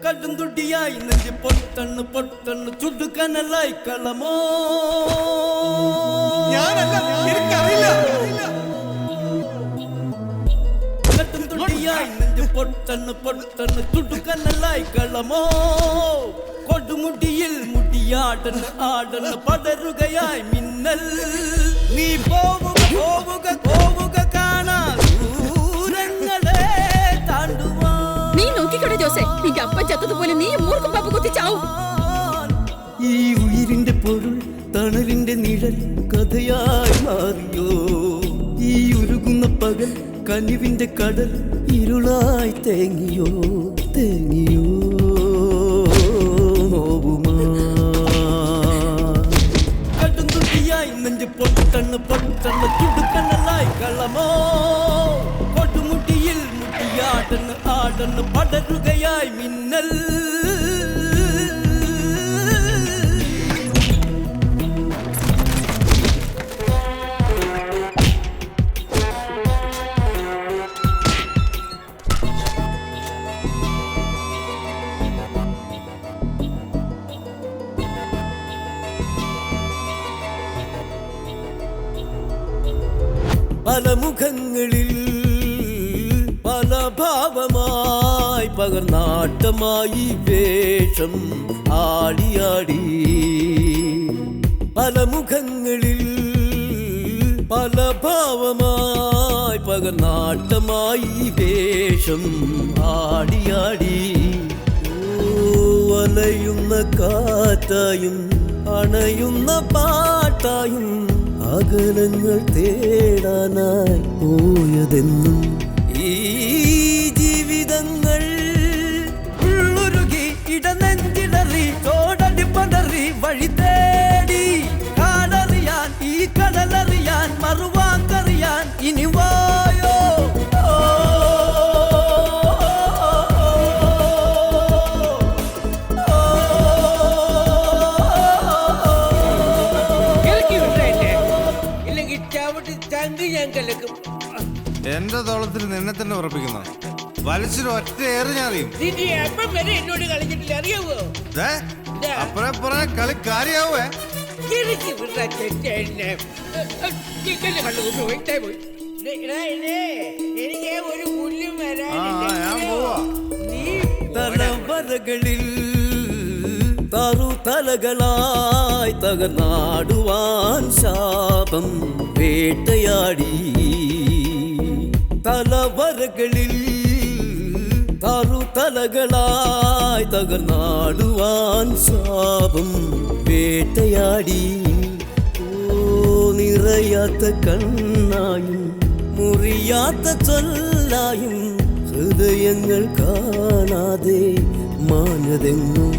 കടുംതുടിയായി നെഞ്ച് പൊട്ടണ്ണ് പൊട്ടണ്ണ് ചുടുകനലായി കളമോ കടുംതുടിയായി നെഞ്ച് പൊട്ടണ്ണ് പൊട്ടണ്ണ് ചുടുകനലായി കളമോ കൊടുമുടിയിൽ മുടിയാടന്ന് ആടന്ന് പടരുകയായി മിന്നൽ നീ പോവുക പോവുക പോവുക കാണാൻ ദൂരങ്ങളെ താണ്ടുവാ നീ നോക്കിക്കോടെ ജോസേ നിന്റെ അപ്പൻ ചത്തതുപോലെ നീ മൂർഖം പാപ്പ കുത്തിച്ചാവും ഈ ഉയിരിന്റെ പൊരുൾ തണലിന്റെ നിഴൽ കഥയായി മാറിയോ ഈ ഉരുകുന്ന പകൽ കനിവിന്റെ കടൽ ഇരുളായി തേങ്ങിയോ തേങ്ങിയോ കടുംതുടിയായി നെഞ്ച് പൊട്ടണ്ണ് പൊട്ടണ്ണ് ചുടുകനലായി കളമോ കൊടുമുടിയിൽ മുടിയാടന്ന് ആടന്ന് പടരുകയായി മിന്നൽ പല മുഖങ്ങളിൽ പല ഭാവമായി പകർന്നാട്ടമായി വേഷം ആടിയാടി പല മുഖങ്ങളിൽ പല ഭാവമായി പകർന്നാട്ടമായി വേഷം ആടിയാടി വലയുന്ന കാറ്റായും അണയുന്ന പാട്ടായും അകലങ്ങൾ തേടാനായി പോയതെന്നും ഈ ജീവിതങ്ങൾ ഉള്ളുരുകി ഇടനെഞ്ചിടറി തോടടി പടറി വഴി തേടി കാടറിയാൻ ഈ കടലറിയാൻ മറുവാക്കറിയാൻ ഇനി വായോ എന്റെ തോളത്തിൽ നിന്നെ തന്നെ ഉറപ്പിക്കുന്നു വലിച്ചൊരു ഒറ്റ ഏറ് ഞാൻ അറിയും എന്നോട് കളിച്ചിട്ടില്ല അറിയാവോ അപ്പുറപ്പുറ കളി കാര്യാവേ എനിക്ക് ഒരു പുല്ലും തലവരകളിൽ തറുതലകളായി തകർന്നാടുവാൻ ശാപം വേട്ടയാടി തലവരകളിൽ തറുതലകളായി തകർന്നാടുവാൻ ശാപം വേട്ടയാടി നിറയാത്ത കണ്ണായും മുറിയാത്ത ചൊല്ലായും ഹൃദയങ്ങൾ കാണാതെ മാഞ്ഞതെങ്ങും